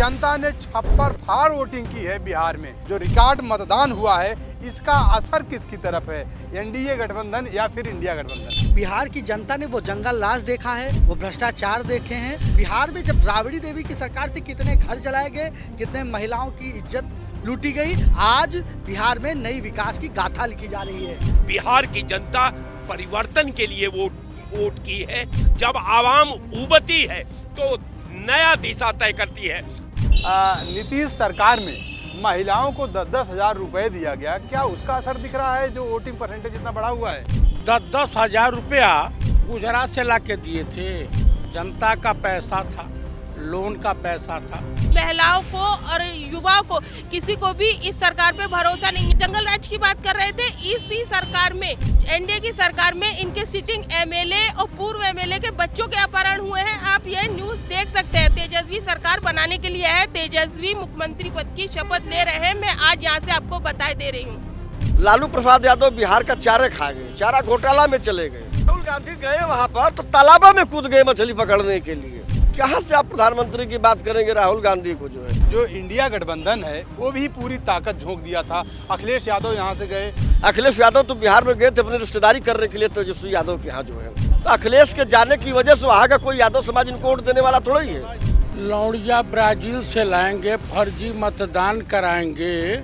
जनता ने छप्पर फाड़ वोटिंग की है बिहार में। जो रिकॉर्ड मतदान हुआ है इसका असर किसकी तरफ है, एनडीए गठबंधन या फिर इंडिया गठबंधन? बिहार की जनता ने वो जंगल राज देखा है, वो भ्रष्टाचार देखे हैं। बिहार में जब राबड़ी देवी की सरकार थी कितने घर जलाए गए, कितने महिलाओं की इज्जत लूटी गई। आज बिहार में नई विकास की गाथा लिखी जा रही है। बिहार की जनता परिवर्तन के लिए वोट की है। जब आवाम उबती है तो नया दिशा तय करती है। नीतीश सरकार में महिलाओं को 10-10 हजार रुपए दिया गया, क्या उसका असर दिख रहा है जो वोटिंग परसेंटेज इतना बढ़ा हुआ है? 10-10 हजार रुपया गुजरात से लाके दिए थे। जनता का पैसा था, लोन का पैसा था। महिलाओं को और युवाओं को किसी को भी इस सरकार पे भरोसा नहीं है। जंगल राज की बात कर रहे थे, इसी सरकार में एनडीए की सरकार में इनके सिटिंग एमएलए और पूर्व एमएलए के बच्चों के अपहरण हुए हैं। आप ये न्यूज देख सकते हैं। तेजस्वी सरकार बनाने के लिए है, तेजस्वी मुख्यमंत्री पद की शपथ ले रहे हैं। मैं आज यहाँ से आपको बता दे रही हूँ। लालू प्रसाद यादव बिहार का चारे खा गए, चारा घोटाला में चले गए। राहुल गांधी गए वहाँ पर तो तालाबों में कूद गए मछली पकड़ने के लिए। कहाँ से आप प्रधानमंत्री की बात करेंगे राहुल गांधी को? जो है जो इंडिया गठबंधन है वो भी पूरी ताकत झोंक दिया था। अखिलेश यादव यहाँ से गए। अखिलेश यादव तो बिहार में गए थे अपनी रिश्तेदारी करने के लिए तेजस्वी यादव के यहाँ जो है। तो अखिलेश के जाने की वजह से वहाँ का कोई यादव समाज इनको वोट देने वाला थोड़ा ही है। लौड़िया ब्राजील से लाएंगे, फर्जी मतदान कराएंगे।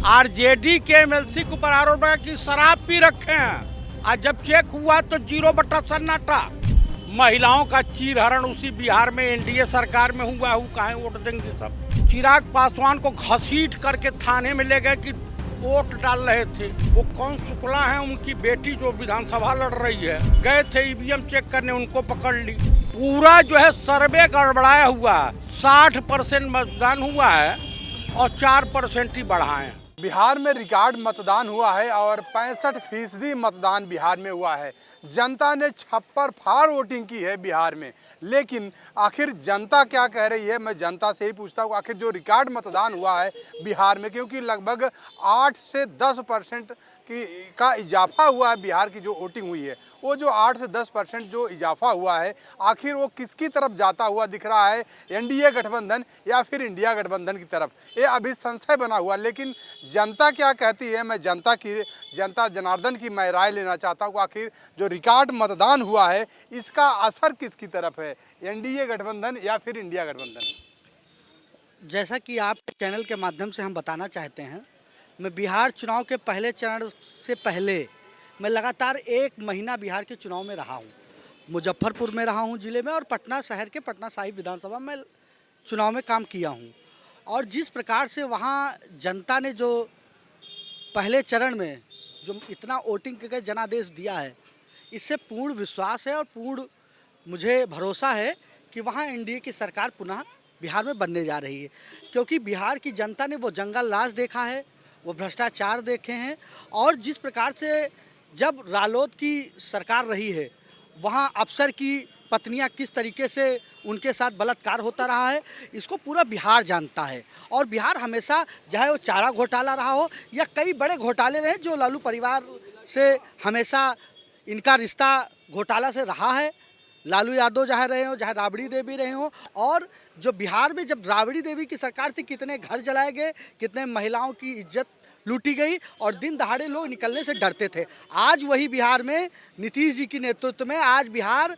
आरजेडी के एमएलसी के ऊपर आरोप है कि शराब पी रखे हैं। आज जब चेक हुआ तो 0 सन्नाटा। महिलाओं का चीरहरण उसी बिहार में एनडीए सरकार में हुआ। कहाँ वोट देंगे सब? चिराग पासवान को घसीट करके थाने में ले गए कि वोट डाल रहे थे। वो कौन शुक्ला है, उनकी बेटी जो विधानसभा लड़ रही है, गए थे ईवीएम चेक करने, उनको पकड़ ली। पूरा जो है सर्वे गड़बड़ाया हुआ। 60% मतदान हुआ है और 4% ही बढ़ा है। बिहार में रिकॉर्ड मतदान हुआ है और 65% मतदान बिहार में हुआ है। जनता ने छप्पर फाड़ वोटिंग की है बिहार में। लेकिन आखिर जनता क्या कह रही है, मैं जनता से ही पूछता हूँ। आखिर जो रिकॉर्ड मतदान हुआ है बिहार में, क्योंकि लगभग 8 से 10% का इजाफा हुआ है बिहार की जो वोटिंग हुई है, वो जो 8 से 10% जो इजाफा हुआ है, आखिर वो किसकी तरफ जाता हुआ दिख रहा है, एनडीए गठबंधन या फिर इंडिया गठबंधन की तरफ? ये अभी संशय बना हुआ। लेकिन जनता क्या कहती है, मैं जनता जनार्दन की मैं राय लेना चाहता हूँ। आखिर जो रिकॉर्ड मतदान हुआ है इसका असर किसकी तरफ है, एनडीए गठबंधन या फिर इंडिया गठबंधन? जैसा कि आपके चैनल के माध्यम से हम बताना चाहते हैं, मैं बिहार चुनाव के पहले चरण से पहले मैं लगातार 1 महीना बिहार के चुनाव में रहा हूँ। मुजफ्फरपुर में रहा हूँ ज़िले में, और पटना शहर के पटना साहिब विधानसभा में चुनाव में काम किया हूँ। और जिस प्रकार से वहाँ जनता ने जो पहले चरण में जो इतना वोटिंग के जनादेश दिया है, इससे पूर्ण विश्वास है और पूर्ण मुझे भरोसा है कि वहाँ एनडीए की सरकार पुनः बिहार में बनने जा रही है। क्योंकि बिहार की जनता ने वो जंगल राज देखा है, वो भ्रष्टाचार देखे हैं। और जिस प्रकार से जब रालोद की सरकार रही है, वहाँ अफसर की पत्नियां किस तरीके से उनके साथ बलात्कार होता रहा है, इसको पूरा बिहार जानता है। और बिहार हमेशा, चाहे वो चारा घोटाला रहा हो या कई बड़े घोटाले रहे, जो लालू परिवार से हमेशा इनका रिश्ता घोटाला से रहा है। लालू यादव चाहे रहे हो, चाहे राबड़ी देवी रहे हो। और जो बिहार में जब राबड़ी देवी की सरकार थी कितने घर जलाए गए, कितने महिलाओं की इज्जत लूटी गई और दिन दहाड़े लोग निकलने से डरते थे। आज वही बिहार में नीतीश जी के नेतृत्व में आज बिहार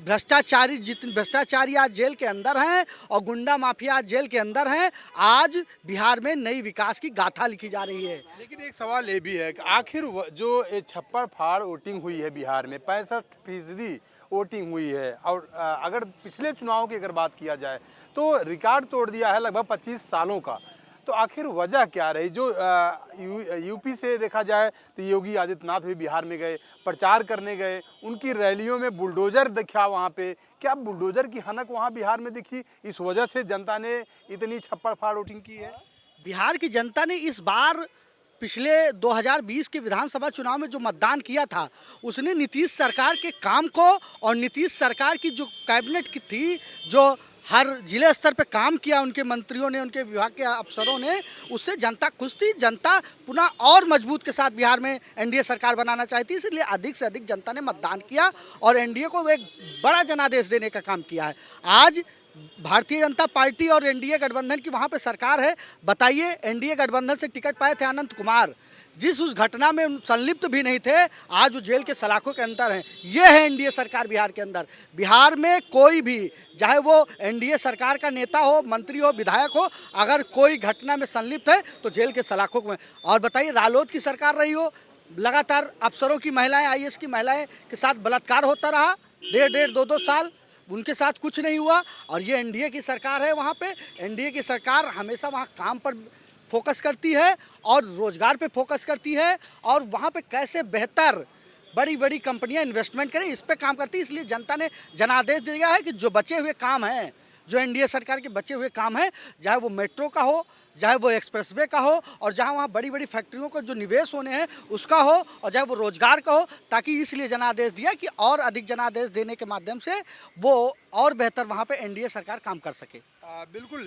भ्रष्टाचारी आज जेल के अंदर हैं और गुंडा माफिया आज जेल के अंदर हैं। आज बिहार में नई विकास की गाथा लिखी जा रही है। लेकिन एक सवाल ये भी है कि आखिर जो छप्पर फाड़ वोटिंग हुई है बिहार में, 65% वोटिंग हुई है, और अगर पिछले चुनाव की अगर बात किया जाए तो रिकॉर्ड तोड़ दिया है लगभग 25 सालों का। तो आखिर वजह क्या रही? जो यूपी से देखा जाए तो योगी आदित्यनाथ भी बिहार में गए, प्रचार करने गए, उनकी रैलियों में बुलडोजर दिखा वहाँ पे। क्या बुलडोजर की हनक वहाँ बिहार में दिखी? इस वजह से जनता ने इतनी छप्पर फाड़ वोटिंग की है। बिहार की जनता ने इस बार पिछले 2020 के विधानसभा चुनाव में जो मतदान किया था, उसने नीतीश सरकार के काम को और नीतीश सरकार की जो कैबिनेट की थी, जो हर जिले स्तर पे काम किया उनके मंत्रियों ने, उनके विभाग के अफसरों ने, उससे जनता खुश थी। जनता पुनः और मजबूत के साथ बिहार में एनडीए सरकार बनाना चाहती है, इसलिए अधिक से अधिक जनता ने मतदान किया और एनडीए को एक बड़ा जनादेश देने का काम किया है। आज भारतीय जनता पार्टी और एनडीए गठबंधन की वहाँ पे सरकार है। बताइए, एनडीए गठबंधन से टिकट पाए थे अनंत कुमार, जिस उस घटना में संलिप्त भी नहीं थे, आज वो जेल के सलाखों के अंदर हैं। ये है एनडीए सरकार बिहार के अंदर। बिहार में कोई भी, चाहे वो एनडीए सरकार का नेता हो, मंत्री हो, विधायक हो, अगर कोई घटना में संलिप्त है तो जेल के सलाखों में। और बताइए, रालोद की सरकार रही हो, लगातार अफसरों की महिलाएं, आईएएस की महिलाएं के साथ बलात्कार होता रहा, 1.5 2 साल उनके साथ कुछ नहीं हुआ। और ये एनडीए की सरकार है। वहाँ पे एनडीए की सरकार हमेशा वहाँ काम पर फोकस करती है और रोजगार पे फोकस करती है, और वहाँ पे कैसे बेहतर बड़ी बड़ी कंपनियां इन्वेस्टमेंट करें, इस पे काम करती है। इसलिए जनता ने जनादेश दिया है कि जो बचे हुए काम हैं, जो एनडीए सरकार के बचे हुए काम हैं, चाहे वो मेट्रो का हो, चाहे वो एक्सप्रेसवे का हो, और जहाँ वहाँ बड़ी बड़ी फैक्ट्रियों को जो निवेश होने हैं उसका हो, और चाहे वो रोजगार का हो, ताकि इसलिए जनादेश दिया कि और अधिक जनादेश देने के माध्यम से वो और बेहतर वहाँ पे एनडीए सरकार काम कर सके। बिल्कुल,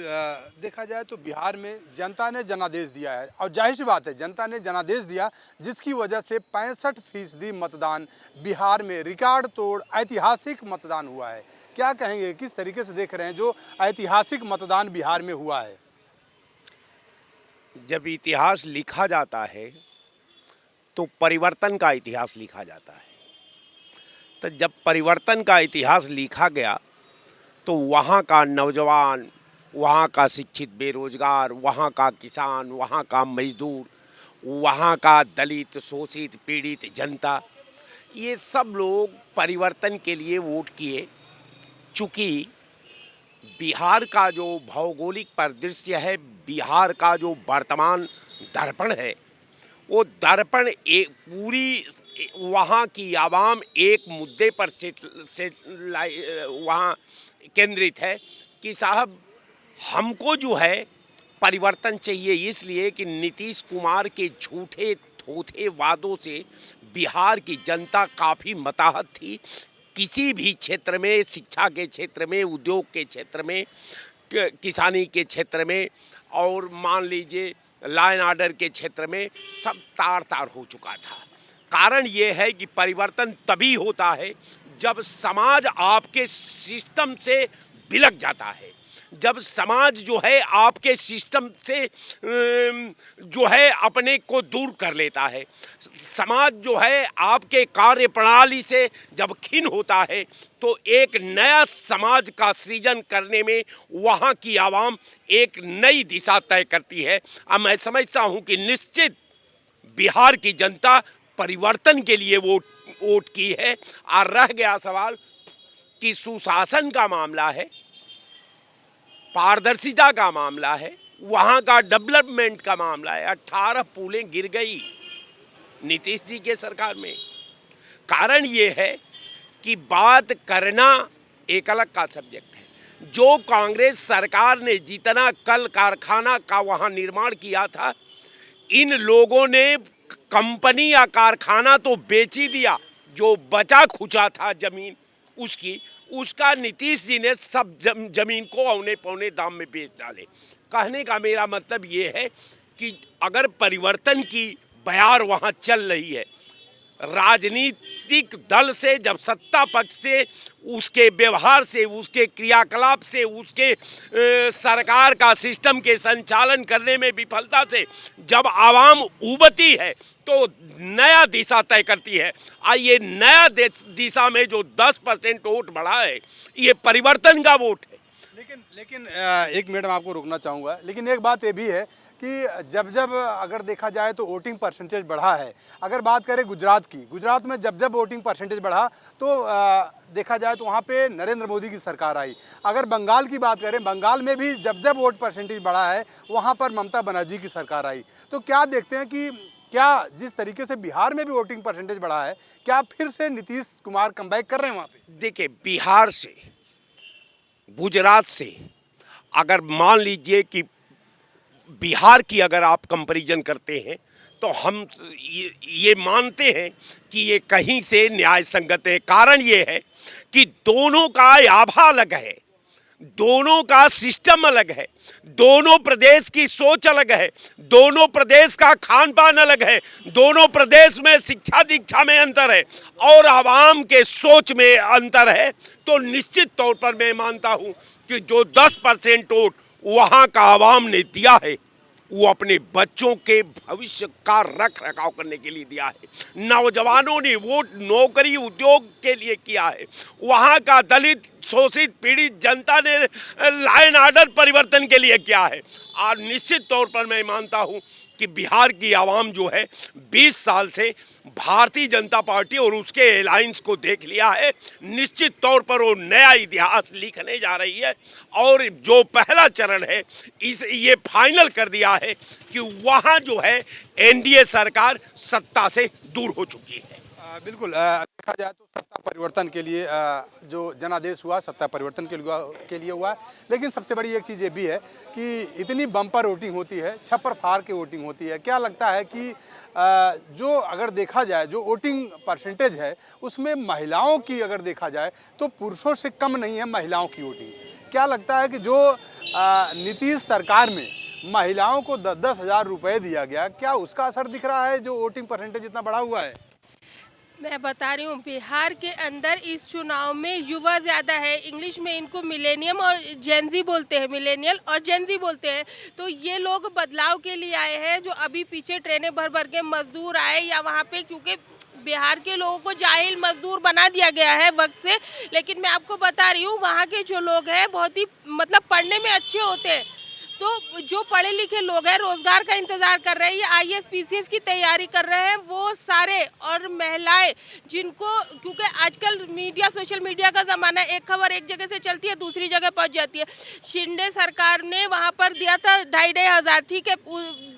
देखा जाए तो बिहार में जनता ने जनादेश दिया है, और जाहिर सी बात है जनता ने जनादेश दिया, जिसकी वजह से 65% मतदान बिहार में रिकॉर्ड तोड़ ऐतिहासिक मतदान हुआ है। क्या कहेंगे, किस तरीके से देख रहे हैं जो ऐतिहासिक मतदान बिहार में हुआ है? जब इतिहास लिखा जाता है तो परिवर्तन का इतिहास लिखा जाता है। तो जब परिवर्तन का इतिहास लिखा गया तो वहाँ का नौजवान, वहाँ का शिक्षित बेरोजगार, वहाँ का किसान, वहाँ का मजदूर, वहाँ का दलित, शोषित, पीड़ित जनता, ये सब लोग परिवर्तन के लिए वोट किए। चूँकि बिहार का जो भौगोलिक परिदृश्य है, बिहार का जो वर्तमान दर्पण है, वो दर्पण एक पूरी वहाँ की आवाम एक मुद्दे पर वहाँ केंद्रित है कि साहब हमको जो है परिवर्तन चाहिए, इसलिए कि नीतीश कुमार के झूठे थोथे वादों से बिहार की जनता काफ़ी मताहत थी। किसी भी क्षेत्र में, शिक्षा के क्षेत्र में, उद्योग के क्षेत्र में, किसानी के क्षेत्र में, और मान लीजिए लॉ एंड ऑर्डर के क्षेत्र में, सब तार तार हो चुका था। कारण ये है कि परिवर्तन तभी होता है जब समाज आपके सिस्टम से बिलक जाता है, जब समाज जो है आपके सिस्टम से जो है अपने को दूर कर लेता है, समाज जो है आपके कार्य प्रणाली से जब खिन्न होता है, तो एक नया समाज का सृजन करने में वहाँ की आवाम एक नई दिशा तय करती है। अब मैं समझता हूँ कि निश्चित बिहार की जनता परिवर्तन के लिए वोट की है। और रह गया सवाल कि सुशासन का मामला है, पारदर्शिता का मामला है, वहाँ का डेवलपमेंट का मामला है। 18 पुलें गिर गई नीतीश जी के सरकार में। कारण ये है कि बात करना एक अलग का सब्जेक्ट है। जो कांग्रेस सरकार ने जितना कल कारखाना का वहाँ निर्माण किया था, इन लोगों ने कंपनी या कारखाना तो बेच ही दिया, जो बचा खुचा था जमीन उसका नीतीश जी ने सब जमीन को औने पौने दाम में बेच डाले। कहने का मेरा मतलब ये है कि अगर परिवर्तन की बयार वहाँ चल रही है, राजनीतिक दल से जब सत्ता पक्ष से, उसके व्यवहार से, उसके क्रियाकलाप से, उसके सरकार का सिस्टम के संचालन करने में विफलता से जब आवाम उबती है तो नया दिशा तय करती है। ये नया दिशा में जो 10% वोट बढ़ा है, ये परिवर्तन का वोट है। लेकिन एक मिनट में आपको रोकना चाहूँगा, लेकिन एक बात ये भी है कि जब अगर देखा जाए तो वोटिंग परसेंटेज बढ़ा है। अगर बात करें गुजरात की, गुजरात में जब वोटिंग परसेंटेज बढ़ा तो देखा जाए तो वहाँ पे नरेंद्र मोदी की सरकार आई। अगर बंगाल की बात करें, बंगाल में भी जब वोट परसेंटेज बढ़ा है, वहाँ पर ममता बनर्जी की सरकार आई। तो क्या देखते हैं कि क्या जिस तरीके से बिहार में भी वोटिंग परसेंटेज बढ़ा है, क्या फिर से नीतीश कुमार कमबैक कर रहे हैं वहाँ पे? देखिए, बिहार से, गुजरात से अगर मान लीजिए कि बिहार की अगर आप कंपैरिजन करते हैं तो हम ये मानते हैं कि ये कहीं से न्याय संगत है। कारण ये है कि दोनों का आभा अलग है। दोनों का सिस्टम अलग है, दोनों प्रदेश की सोच अलग है, दोनों प्रदेश का खान पान अलग है, दोनों प्रदेश में शिक्षा दीक्षा में अंतर है और आवाम के सोच में अंतर है। तो निश्चित तौर पर मैं मानता हूं कि जो 10% वोट वहां का आवाम ने दिया है वो अपने बच्चों के भविष्य का रख रखाव करने के लिए दिया है। नौजवानों ने वोट नौकरी उद्योग के लिए किया है। वहाँ का दलित शोषित पीड़ित जनता ने लॉ एंड ऑर्डर परिवर्तन के लिए किया है। और निश्चित तौर पर मैं मानता हूँ कि बिहार की आवाम जो है 20 साल से भारतीय जनता पार्टी और उसके अलायंस को देख लिया है। निश्चित तौर पर वो नया इतिहास लिखने जा रही है और जो पहला चरण है ये फाइनल कर दिया है कि वहाँ जो है एनडीए सरकार सत्ता से दूर हो चुकी है। बिल्कुल देखा जाए तो सत्ता परिवर्तन के लिए जो जनादेश हुआ सत्ता परिवर्तन के लिए हुआ। लेकिन सबसे बड़ी एक चीज़ ये भी है कि इतनी बम्पर वोटिंग होती है, छप्पर फाड़ के वोटिंग होती है। क्या लगता है कि जो अगर देखा जाए जो वोटिंग परसेंटेज है उसमें महिलाओं की अगर देखा जाए तो पुरुषों से कम नहीं है महिलाओं की वोटिंग। क्या लगता है कि जो नीतीश सरकार में महिलाओं को 10-10 हज़ार रुपये दिया गया, क्या उसका असर दिख रहा है जो वोटिंग परसेंटेज इतना बढ़ा हुआ है? मैं बता रही हूँ बिहार के अंदर इस चुनाव में युवा ज़्यादा है। इंग्लिश में इनको मिलेनियम और जेनजी बोलते हैं, मिलेनियल और जेनजी बोलते हैं। तो ये लोग बदलाव के लिए आए हैं। जो अभी पीछे ट्रेनें भर भर के मजदूर आए या वहाँ पे, क्योंकि बिहार के लोगों को जाहिल मजदूर बना दिया गया है वक्त से। लेकिन मैं आपको बता रही हूँ वहाँ के जो लोग हैं बहुत ही मतलब पढ़ने में अच्छे होते हैं। तो जो पढ़े लिखे लोग हैं रोजगार का इंतजार कर रहे हैं या IAS PCS की तैयारी कर रहे हैं वो सारे, और महिलाएं जिनको, क्योंकि आजकल मीडिया सोशल मीडिया का ज़माना है, एक खबर एक जगह से चलती है दूसरी जगह पहुंच जाती है। शिंदे सरकार ने वहां पर दिया था 2,500 हज़ार, ठीक है,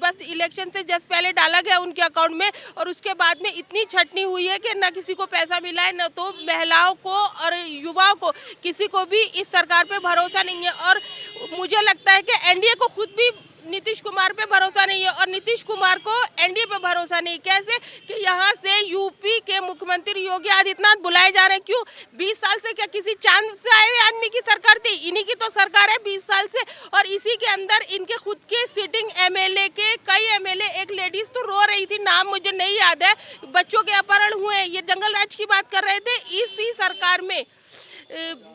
बस इलेक्शन से जस्ट पहले डाला गया उनके अकाउंट में और उसके बाद में इतनी छटनी हुई है कि न किसी को पैसा मिला है, न तो महिलाओं को और युवाओं को किसी को भी इस सरकार पे भरोसा नहीं है। और मुझे लगता है कि एनडीए को खुद भी नीतीश कुमार पे भरोसा नहीं है और नीतीश कुमार को एनडीए पे भरोसा नहीं। कैसे कि यहाँ से यूपी के मुख्यमंत्री योगी आदित्यनाथ बुलाए जा रहे हैं। क्यों? 20 साल से क्या किसी चांद से आए हुए आदमी की सरकार थी? इन्हीं की तो सरकार है 20 साल से। और इसी के अंदर इनके खुद के सिटिंग एमएलए के कई एमएलए, एक लेडीज तो रो रही थी, नाम मुझे नहीं याद है, बच्चों के अपहरण हुए, ये जंगल राज की बात कर रहे थे। इसी सरकार में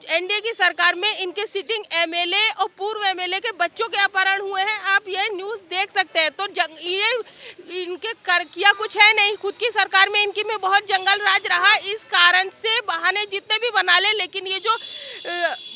एनडीए की सरकार में इनके सिटिंग एमएलए और पूर्व एमएलए के बच्चों के अपहरण हुए हैं। आप ये न्यूज़ देख सकते हैं। तो ये इनके कर किया कुछ है नहीं, खुद की सरकार में इनकी में बहुत जंगल राज रहा। इस कारण से बहाने जितने भी बना ले, लेकिन ये जो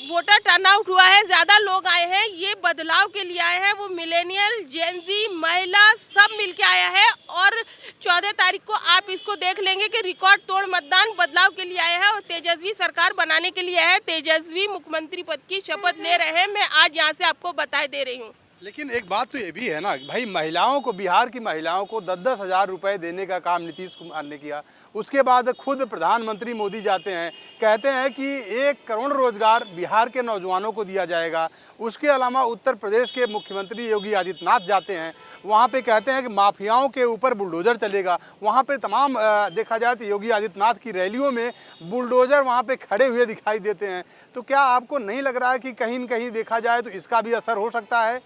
वोटर टर्नआउट हुआ है, ज़्यादा लोग आए हैं, ये बदलाव के लिए आए हैं। वो मिलेनियल, जेनजी, महिला सब मिलके आया है। और 14 तारीख को आप इसको देख लेंगे कि रिकॉर्ड तोड़ मतदान बदलाव के लिए आया है और तेजस्वी सरकार बनाने के लिए है। तेजस्वी मुख्यमंत्री पद की शपथ ले रहे हैं। मैं आज यहाँ से आपको बता दे रही हूँ। लेकिन एक बात तो ये भी है ना भाई, महिलाओं को, बिहार की महिलाओं को 10-10 हज़ार रुपये देने का काम नीतीश कुमार ने किया। उसके बाद खुद प्रधानमंत्री मोदी जाते हैं, कहते हैं कि 1 करोड़ रोजगार बिहार के नौजवानों को दिया जाएगा। उसके अलावा उत्तर प्रदेश के मुख्यमंत्री योगी आदित्यनाथ जाते हैं, वहाँ पे कहते हैं कि माफियाओं के ऊपर बुलडोज़र चलेगा। वहाँ पे तमाम देखा जाए तो योगी आदित्यनाथ की रैलियों में बुलडोज़र वहाँ पे खड़े हुए दिखाई देते हैं। तो क्या आपको नहीं लग रहा है कि कहीं न कहीं देखा जाए तो इसका भी असर हो सकता है?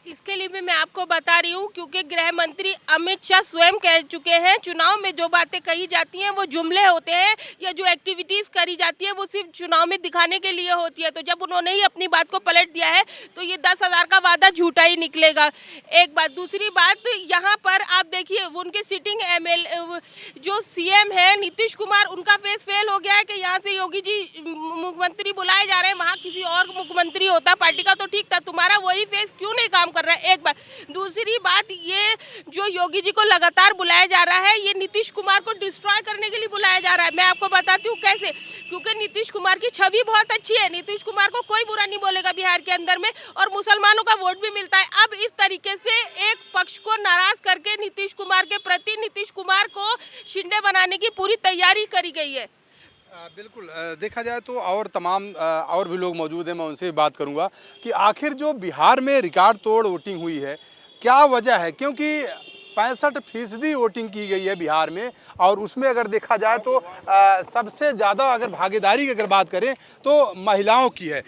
इसके लिए भी मैं आपको बता रही हूँ, क्योंकि गृह मंत्री अमित शाह स्वयं कह चुके हैं चुनाव में जो बातें कही जाती हैं वो जुमले होते हैं या जो एक्टिविटीज़ करी जाती है वो सिर्फ चुनाव में दिखाने के लिए होती है। तो जब उन्होंने ही अपनी बात को पलट दिया है तो ये 10 हज़ार का वादा झूठा ही निकलेगा। एक बात। दूसरी बात, यहाँ पर आप देखिए उनके सिटिंग एमएलए जो सीएम है नीतीश कुमार, उनका फेस फेल हो गया है कि यहाँ से योगी जी मुख्यमंत्री बुलाए जा रहे हैं, वहाँ किसी और मुख्यमंत्री होता पार्टी का तो ठीक था, तुम्हारा वही फेस क्यों नहीं काम कर रहा है? एक बात। दूसरी बात, ये जो योगी जी को लगातार बुलाया जा रहा है ये नीतीश कुमार को डिस्ट्रॉय करने के लिए बुलाया जा रहा है। मैं आपको बताती हूँ कैसे। क्योंकि नीतीश कुमार की छवि बहुत अच्छी है, नीतीश कुमार को कोई बुरा नहीं बोलेगा बिहार के अंदर में, और मुसलमानों का वोट भी मिलता है। अब इस तरीके से एक पक्ष को नाराज करके नीतीश कुमार के प्रति नीतीश कुमार को शिंदे बनाने की पूरी तैयारी करी गई है। बिल्कुल देखा जाए तो और तमाम और भी लोग मौजूद हैं, मैं उनसे भी बात करूंगा कि आखिर जो बिहार में रिकॉर्ड तोड़ वोटिंग हुई है क्या वजह है? क्योंकि 65% वोटिंग की गई है बिहार में। और उसमें अगर देखा जाए तो सबसे ज़्यादा अगर भागीदारी की अगर बात करें तो महिलाओं की है।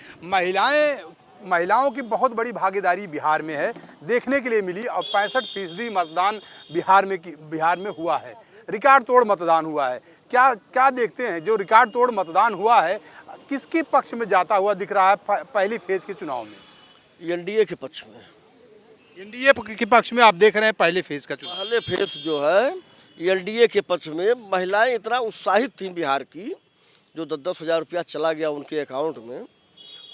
महिलाओं की बहुत बड़ी भागीदारी बिहार में है, देखने के लिए मिली। और 65% मतदान बिहार में हुआ है, रिकॉर्ड तोड़ मतदान हुआ है। क्या देखते हैं, जो रिकॉर्ड तोड़ मतदान हुआ है किसके पक्ष में जाता हुआ दिख रहा है पहली फेज के चुनाव में? एनडीए के पक्ष में। एनडीए के पक्ष में आप देख रहे हैं पहले फेज का चुनाव। पहले फेज जो है एनडीए के पक्ष में महिलाएं इतना उत्साहित थीं बिहार की, जो 10-10 हज़ार रुपया चला गया उनके अकाउंट में,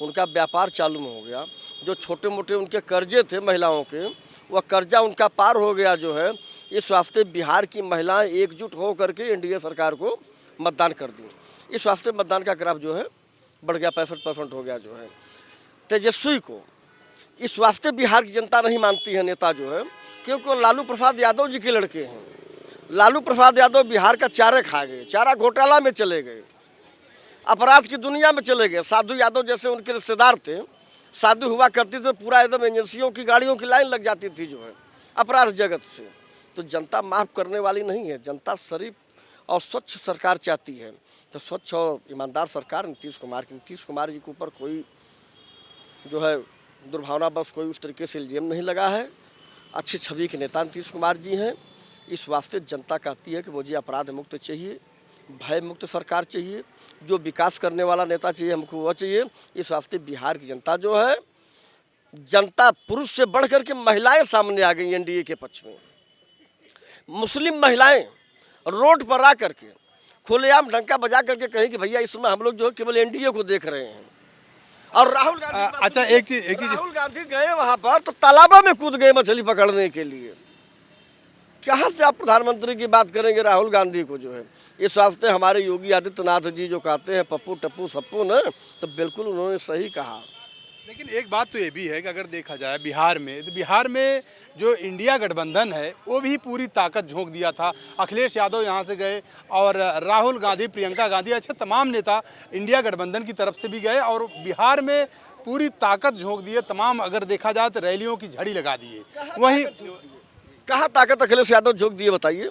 उनका व्यापार चालू हो गया। जो छोटे मोटे उनके कर्जे थे महिलाओं के, वह कर्जा उनका पार हो गया जो है। इस वास्ते बिहार की महिलाएं एकजुट हो करके एनडीए सरकार को मतदान कर दी। इस वास्ते मतदान का ग्राफ जो है बढ़ गया, 65% हो गया जो है। तेजस्वी को इस वास्ते बिहार की जनता नहीं मानती है नेता जो है, क्योंकि लालू प्रसाद यादव जी के लड़के हैं। लालू प्रसाद यादव बिहार का चारे खा गए, चारा घोटाला में चले गए, अपराध की दुनिया में चले गए। साधु यादव जैसे उनके रिश्तेदार थे, शादी हुआ करती तो पूरा एकदम एजेंसियों की गाड़ियों की लाइन लग जाती थी जो है अपराध जगत से। तो जनता माफ़ करने वाली नहीं है। जनता शरीफ और स्वच्छ सरकार चाहती है। तो स्वच्छ और ईमानदार सरकार नीतीश कुमार जी के ऊपर कोई जो है दुर्भावनावश कोई उस तरीके से इल्ज़ाम नहीं लगा है। अच्छी छवि के नेता नीतीश कुमार जी हैं। इस वास्ते जनता कहती है कि मुझे अपराध मुक्त चाहिए, भय मुक्त सरकार चाहिए, जो विकास करने वाला नेता चाहिए हमको वह चाहिए। इस वास्ते बिहार की जनता जो है, जनता पुरुष से बढ़ कर के महिलाएं सामने आ गई एनडीए के पक्ष में। मुस्लिम महिलाएं रोड पर आ करके खुलेआम डंका बजा करके कहें कि भैया इसमें हम लोग जो है केवल एनडीए को देख रहे हैं। और राहुल गांधी अच्छा एक चीज राहुल गांधी गए वहां पर तो तालाबा में कूद गए मछली पकड़ने के लिए। कहाँ से आप प्रधानमंत्री की बात करेंगे राहुल गांधी को जो है। इस वास्ते हमारे योगी आदित्यनाथ जी जो कहते हैं पप्पू टप्पू सप्पू न, तो बिल्कुल उन्होंने सही कहा। लेकिन एक बात तो ये भी है कि अगर देखा जाए बिहार में जो इंडिया गठबंधन है वो भी पूरी ताकत झोंक दिया था। अखिलेश यादव यहाँ से गए और राहुल गांधी, प्रियंका गांधी, ऐसे तमाम नेता इंडिया गठबंधन की तरफ से भी गए और बिहार में पूरी ताकत झोंक दिए। तमाम अगर देखा जाए तो रैलियों की झड़ी लगा दिए। वहीं कहाँ ताकत अखिलेश यादव झोंक दिए बताइए।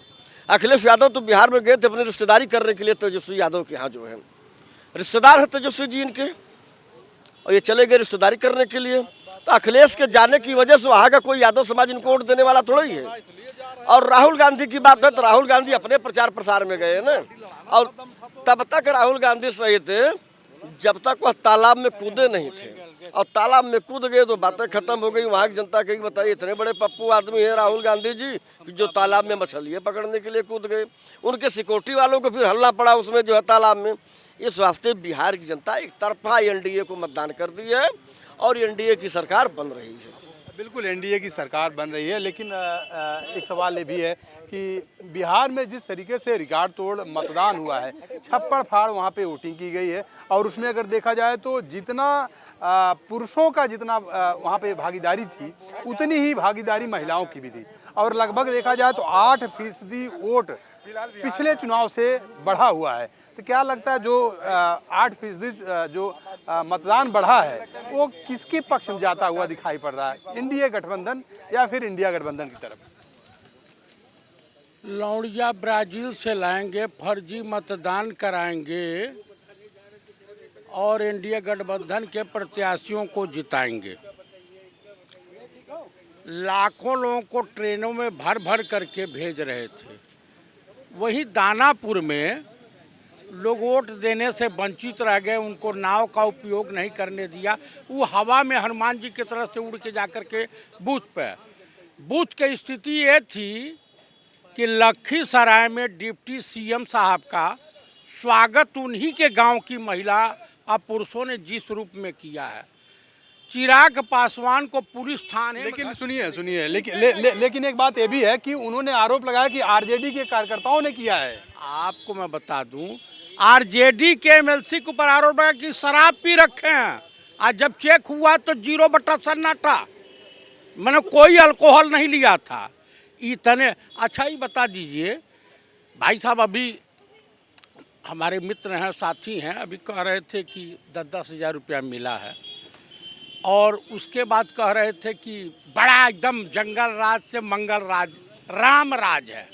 अखिलेश यादव तो बिहार में गए थे अपनी रिश्तेदारी करने के लिए तेजस्वी यादव के यहाँ जो है रिश्तेदार है तेजस्वी जी इनके, और ये चले गए रिश्तेदारी करने के लिए। तो अखिलेश के जाने की वजह से वहाँ का कोई यादव समाज इनको वोट देने वाला थोड़ा ही है। और राहुल गांधी की बात है तो राहुल गांधी अपने प्रचार प्रसार में गए ना, और तब तक राहुल गांधी सही थे जब तक वह तालाब में कूदे नहीं थे। और तालाब में कूद गए तो बातें खत्म हो गई। वहाँ की जनता कही बताइए इतने बड़े पप्पू आदमी हैं राहुल गांधी जी कि जो तालाब में मछलियाँ पकड़ने के लिए कूद गए। उनके सिक्योरिटी वालों को फिर हल्ला पड़ा उसमें जो है तालाब में। इस वास्ते बिहार की जनता एक तरफा एनडीए को मतदान कर दी है और एनडीए की सरकार बन रही है। बिल्कुल एनडीए की सरकार बन रही है। लेकिन एक सवाल ये भी है कि बिहार में जिस तरीके से रिकॉर्ड तोड़ मतदान हुआ है, छप्पड़ फाड़ वहाँ पे वोटिंग की गई है और उसमें अगर देखा जाए तो जितना पुरुषों का जितना वहाँ पे भागीदारी थी उतनी ही भागीदारी महिलाओं की भी थी। और लगभग देखा जाए तो 8% वोट पिछले चुनाव से बढ़ा हुआ है। तो क्या लगता है जो 8% जो मतदान बढ़ा है वो किसके पक्ष में जाता हुआ दिखाई पड़ रहा है, एनडीए गठबंधन या फिर इंडिया गठबंधन की तरफ? लौड़िया ब्राजील से लाएंगे, फर्जी मतदान कराएंगे और इंडिया गठबंधन के प्रत्याशियों को जिताएंगे। लाखों लोगों को ट्रेनों में भर भर करके भेज रहे थे। वही दानापुर में लोग वोट देने से वंचित रह गए, उनको नाव का उपयोग नहीं करने दिया। वो हवा में हनुमान जी की तरफ से उड़ के जाकर के बूथ की स्थिति ये थी कि लखीसराय में डिप्टी सीएम साहब का स्वागत उन्हीं के गांव की महिला और पुरुषों ने जिस रूप में किया है। चिराग पासवान को पुलिस थाने, लेकिन सुनिए लेकिन एक बात ये भी है कि उन्होंने आरोप लगाया कि आरजेडी के कार्यकर्ताओं ने किया है। आपको मैं बता दूं, आरजेडी के एमएलसी के ऊपर आरोप लगा कि शराब पी रखे हैं। आज जब चेक हुआ तो 0 सन्नाटा, मैंने कोई अल्कोहल नहीं लिया था। इतने अच्छा ही बता दीजिए भाई साहब, अभी हमारे मित्र हैं, साथी हैं, अभी कह रहे थे कि 10-10 हज़ार रुपया मिला है और उसके बाद कह रहे थे कि बड़ा एकदम जंगल राज से मंगल राज राम राज है।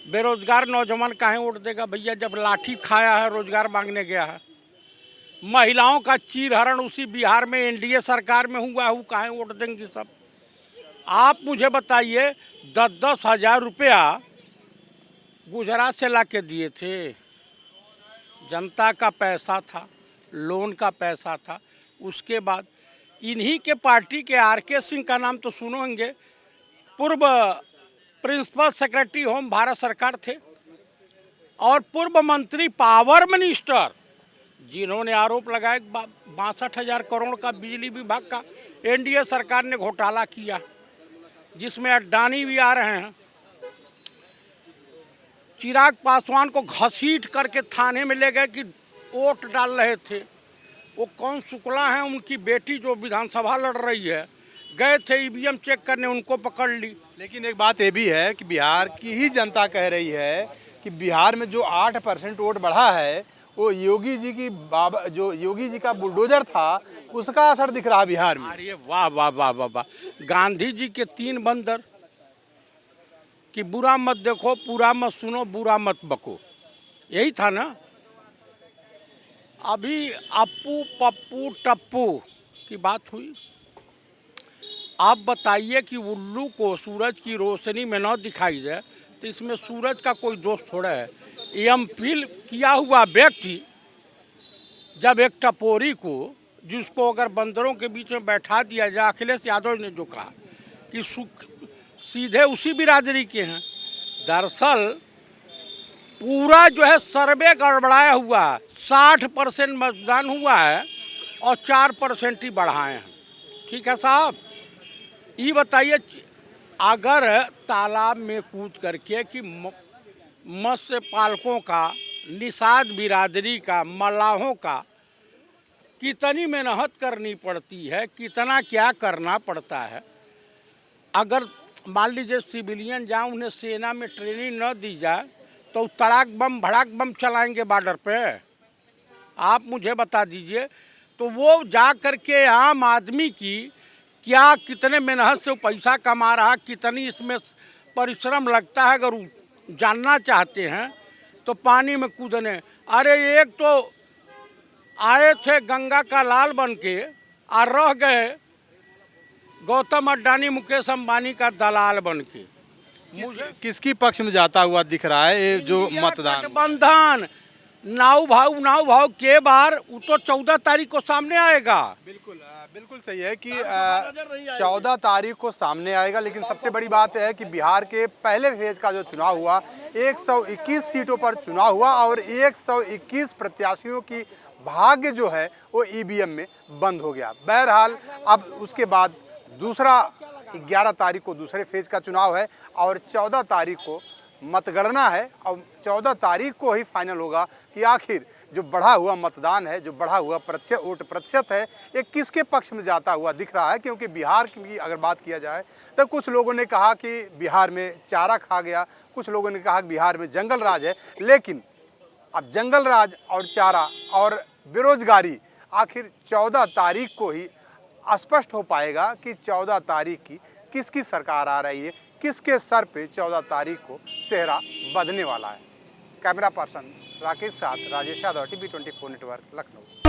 बेरोजगार नौजवान काहे वोट देगा भैया, जब लाठी खाया है रोजगार मांगने गया है। महिलाओं का चीरहरण उसी बिहार में एनडीए सरकार में हुआ है, वो काहे वोट देंगे सब। आप मुझे बताइए, 10-10 हज़ार रुपया गुजरात से ला के दिए थे, जनता का पैसा था, लोन का पैसा था। उसके बाद इन्हीं के पार्टी के आर.के. सिंह का नाम तो सुने होंगे, पूर्व प्रिंसिपल सेक्रेटरी होम भारत सरकार थे, और पूर्व मंत्री पावर मिनिस्टर, जिन्होंने आरोप लगाया 62,000 करोड़ का बिजली विभाग का एनडीए सरकार ने घोटाला किया, जिसमें अडानी भी आ रहे हैं। चिराग पासवान को घसीट करके थाने में ले गए कि वोट डाल रहे थे। वो कौन शुक्ला है, उनकी बेटी जो विधानसभा लड़ रही है, गए थे ईवीएम चेक करने, उनको पकड़ ली। लेकिन एक बात ये भी है कि बिहार की ही जनता कह रही है कि बिहार में जो 8% वोट बढ़ा है, वो योगी जी की जो योगी जी का बुलडोजर था, उसका असर दिख रहा बिहार में। अरे वाह वाह वाह वाह वाह, गांधी जी के 3 बंदर कि बुरा मत देखो, पूरा मत सुनो, बुरा मत बको, यही था ना। अभी अप्पू पप्पू टप्पू की बात हुई। आप बताइए कि उल्लू को सूरज की रोशनी में न दिखाई दे तो इसमें सूरज का कोई दोष थोड़ा है। एमफिल किया हुआ व्यक्ति जब एक टपोरी को, जिसको अगर बंदरों के बीच में बैठा दिया जाए, अखिलेश यादव ने जो कहा कि सीधे उसी बिरादरी के हैं, दरअसल पूरा जो है सर्वे गड़बड़ाया हुआ है। 60% मतदान हुआ है और 4% ही बढ़ाए हैं। ठीक है साहब, ये बताइए, अगर तालाब में कूद करके कि मत्स्य पालकों का, निषाद बिरादरी का, मल्लाहों का कितनी मेहनत करनी पड़ती है, कितना क्या करना पड़ता है। अगर मान लीजिए सिविलियन जहाँ उन्हें सेना में ट्रेनिंग न दी जाए तो तड़ाक बम भड़ाक बम चलाएंगे बॉर्डर पे। आप मुझे बता दीजिए, तो वो जा कर के आम आदमी की क्या, कितने मेहनत से वो पैसा कमा रहा, कितनी इसमें परिश्रम लगता है, अगर जानना चाहते हैं तो पानी में कूदने। अरे एक तो आए थे गंगा का लाल बन के और रह गए गौतम अडानी मुकेश अंबानी का दलाल बन के। किसकी पक्ष में जाता हुआ दिख रहा है ये जो मतदान? गठबंधन नाव भाव के बार वो तो 14 तारीख को सामने आएगा। बिल्कुल सही है कि 14 तारीख को सामने आएगा। लेकिन सबसे बड़ी बात है कि बिहार के पहले फेज का जो चुनाव हुआ, 121 सीटों पर चुनाव हुआ और 121 प्रत्याशियों की भाग्य जो है वो ईवीएम में बंद हो गया। बहरहाल अब उसके बाद दूसरा 11 तारीख को दूसरे फेज का चुनाव है और 14 तारीख को मतगणना है और 14 तारीख को ही फाइनल होगा कि आखिर जो बढ़ा हुआ मतदान है, जो बढ़ा हुआ वोट प्रतिशत है, ये किसके पक्ष में जाता हुआ दिख रहा है। क्योंकि बिहार की अगर बात किया जाए तो कुछ लोगों ने कहा कि बिहार में चारा खा गया, कुछ लोगों ने कहा कि बिहार में जंगल राज है। लेकिन अब जंगल राज और चारा और बेरोजगारी आखिर 14 तारीख को ही स्पष्ट हो पाएगा कि 14 तारीख की किसकी सरकार आ रही है, किसके सर पे 14 तारीख को सेहरा बंधने वाला है। कैमरा पर्सन राकेश साथ राजेश यादव, TV 24 नेटवर्क, लखनऊ।